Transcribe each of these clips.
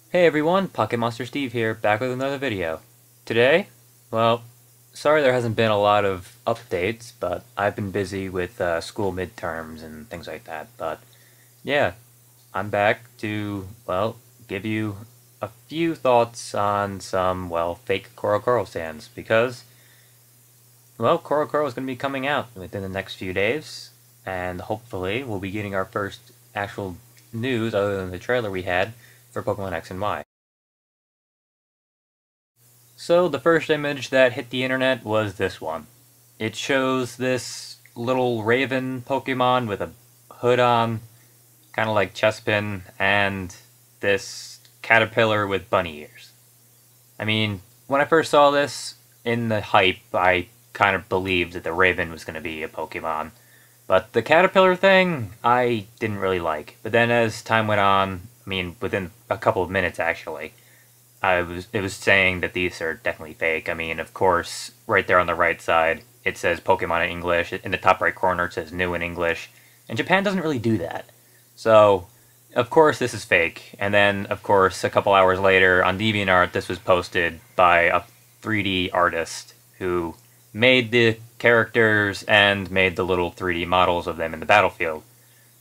Hey everyone, Pocket Monster Steve here, back with another video. Today, well, sorry there hasn't been a lot of updates, but I've been busy with school midterms and things like that. But yeah, I'm back to, well, give you a few thoughts on some, well, fake CoroCoro stands, because, well, CoroCoro is going to be coming out within the next few days, and hopefully we'll be getting our first actual news other than the trailer we had for Pokemon X and Y. So the first image that hit the internet was this one. It shows this little raven Pokemon with a hood on, kind of like Chespin, and this caterpillar with bunny ears. I mean, when I first saw this, in the hype, I kind of believed that the raven was going to be a Pokemon. But the caterpillar thing, I didn't really like. But then as time went on, I mean, within a couple of minutes actually, it was saying that these are definitely fake. I mean, of course, right there on the right side, it says Pokemon in English. In the top right corner, it says new in English. And Japan doesn't really do that. So, of course, this is fake. And then, of course, a couple hours later, on DeviantArt, this was posted by a 3D artist who made the characters and made the little 3D models of them in the battlefield.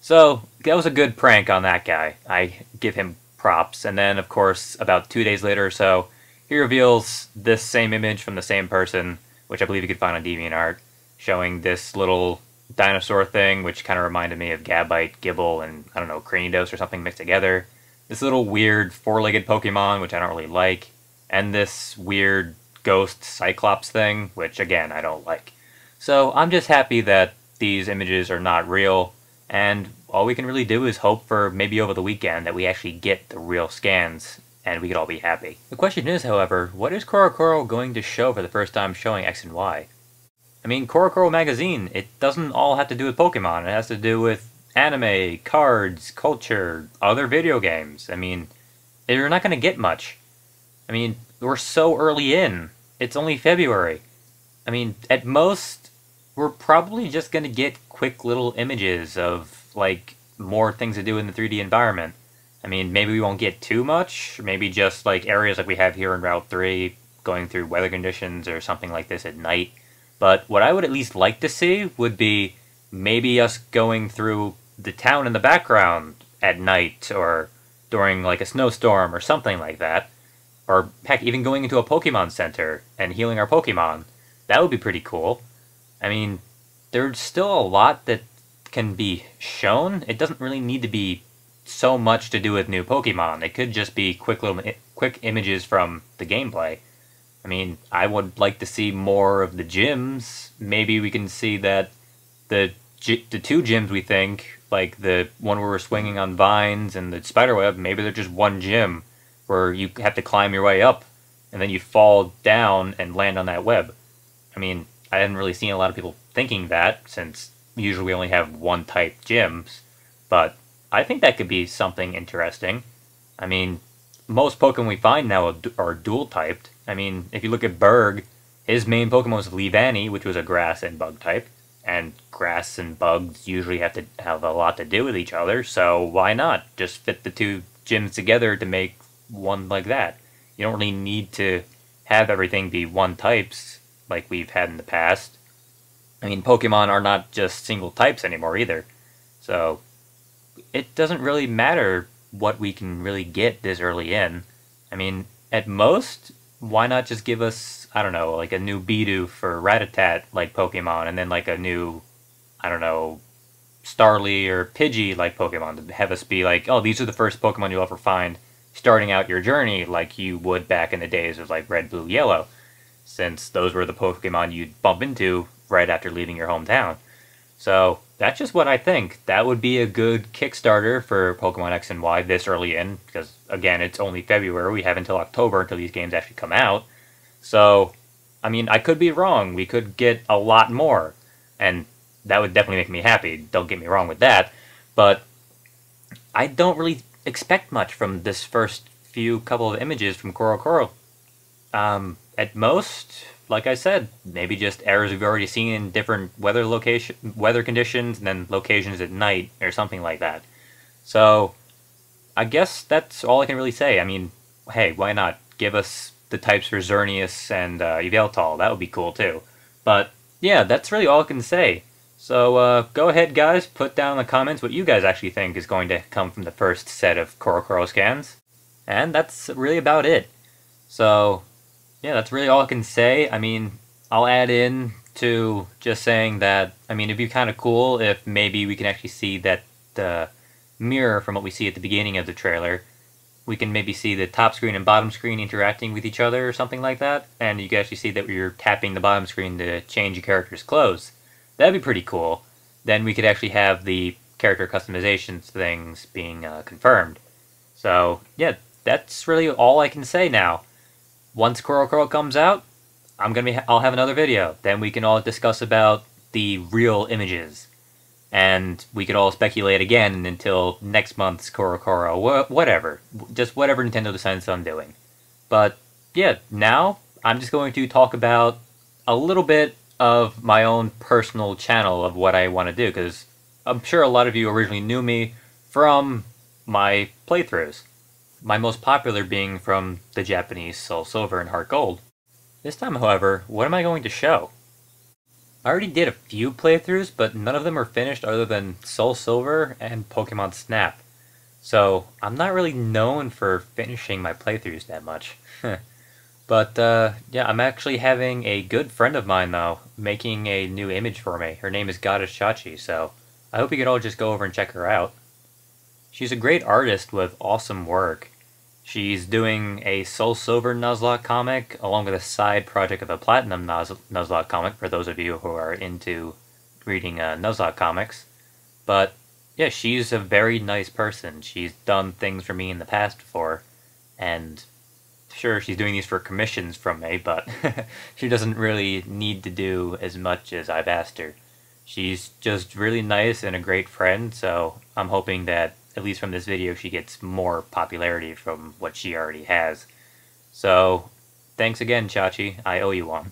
So, that was a good prank on that guy. I give him props. And then, of course, about 2 days later or so, he reveals this same image from the same person, which I believe you could find on DeviantArt, showing this little dinosaur thing, which kind of reminded me of Gabite, Gibble, and, I don't know, Cranidos or something mixed together. This little weird four-legged Pokemon, which I don't really like. And this weird ghost Cyclops thing, which, again, I don't like. So, I'm just happy that these images are not real, and all we can really do is hope for maybe over the weekend that we actually get the real scans and we could all be happy. The question is, however, what is CoroCoro going to show for the first time showing X and Y? I mean, CoroCoro magazine, it doesn't all have to do with Pokemon. It has to do with anime, cards, culture, other video games. I mean, you're not going to get much. I mean, we're so early in. It's only February. I mean, at most, we're probably just going to get quick little images of, like, more things to do in the 3D environment. I mean, maybe we won't get too much, maybe just, like, areas like we have here in Route 3, going through weather conditions or something like this at night. But what I would at least like to see would be maybe us going through the town in the background at night, or during, like, a snowstorm or something like that. Or, heck, even going into a Pokemon Center and healing our Pokemon. That would be pretty cool. I mean, there's still a lot that can be shown. It doesn't really need to be so much to do with new Pokemon. It could just be quick images from the gameplay. I mean, I would like to see more of the gyms. Maybe we can see that the two gyms we think, like the one where we're swinging on vines and the spiderweb, maybe they're just one gym where you have to climb your way up and then you fall down and land on that web. I mean, I hadn't really seen a lot of people thinking that, since usually we only have one type gyms, but I think that could be something interesting. I mean, most Pokemon we find now are dual typed. I mean, if you look at Berg, his main Pokemon was Leavanny, which was a grass and bug type, and grass and bugs usually have to have a lot to do with each other, so why not just fit the two gyms together to make one like that? You don't really need to have everything be one types like we've had in the past. I mean, Pokemon are not just single types anymore either. So, it doesn't really matter what we can really get this early in. I mean, at most, why not just give us, I don't know, like a new Bidoof for Rattata-like Pokemon, and then like a new, I don't know, Starly or Pidgey-like Pokemon, to have us be like, oh, these are the first Pokemon you'll ever find starting out your journey, like you would back in the days of like Red, Blue, Yellow, since those were the Pokemon you'd bump into right after leaving your hometown. So, that's just what I think. That would be a good Kickstarter for Pokemon X and Y this early in, because, again, it's only February. We have until October until these games actually come out. So, I mean, I could be wrong. We could get a lot more, and that would definitely make me happy. Don't get me wrong with that. But I don't really expect much from this first few couple of images from CoroCoro. At most, like I said, maybe just errors we've already seen in different weather conditions, and then locations at night, or something like that. So, I guess that's all I can really say. I mean, hey, why not? Give us the types for Xerneas and Yveltal. That would be cool too. But yeah, that's really all I can say. So go ahead, guys, put down in the comments what you guys actually think is going to come from the first set of CoroCoro scans. And that's really about it. So yeah, that's really all I can say. I mean, I'll add in to just saying that, I mean, it'd be kind of cool if maybe we can actually see that the mirror from what we see at the beginning of the trailer. We can maybe see the top screen and bottom screen interacting with each other or something like that, and you can actually see that you're tapping the bottom screen to change your character's clothes. That'd be pretty cool. Then we could actually have the character customizations things being confirmed. So yeah, that's really all I can say now. Once CoroCoro comes out, I'll have another video. Then we can all discuss about the real images. And we could all speculate again until next month's CoroCoro, whatever. Just whatever Nintendo decides on doing. But yeah, now I'm just going to talk about a little bit of my own personal channel of what I want to do, because I'm sure a lot of you originally knew me from my playthroughs. My most popular being from the Japanese Soul Silver and Heart Gold. This time, however, what am I going to show? I already did a few playthroughs, but none of them are finished other than Soul Silver and Pokemon Snap. So, I'm not really known for finishing my playthroughs that much. But, yeah, I'm actually having a good friend of mine, though, making a new image for me. Her name is Goddess-Chachi, so I hope you could all just go over and check her out. She's a great artist with awesome work. She's doing a Soul Silver Nuzlocke comic, along with a side project of a Platinum Nuzlocke comic, for those of you who are into reading Nuzlocke comics. But, yeah, she's a very nice person. She's done things for me in the past before, and sure, she's doing these for commissions from me, but she doesn't really need to do as much as I've asked her. She's just really nice and a great friend, so I'm hoping that at least from this video, she gets more popularity from what she already has. So, thanks again, Chachi. I owe you one.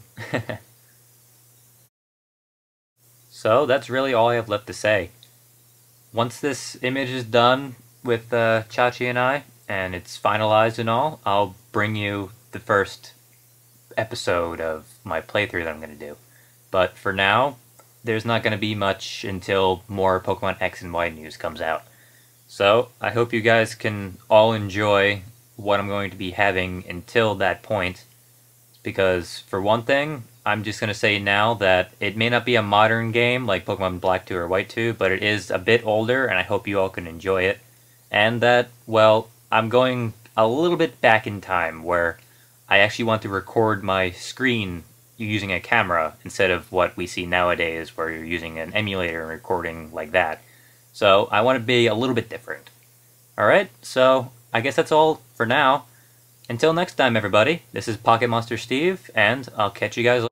So, that's really all I have left to say. Once this image is done with Chachi and I, and it's finalized and all, I'll bring you the first episode of my playthrough that I'm going to do. But for now, there's not going to be much until more Pokemon X and Y news comes out. So, I hope you guys can all enjoy what I'm going to be having until that point, because, for one thing, I'm just going to say now that it may not be a modern game like Pokemon Black 2 or White 2, but it is a bit older, and I hope you all can enjoy it. And that, well, I'm going a little bit back in time, where I actually want to record my screen using a camera, instead of what we see nowadays, where you're using an emulator and recording like that. So, I want to be a little bit different. Alright, so I guess that's all for now. Until next time, everybody, this is Pocket Monster Steve, and I'll catch you guys later.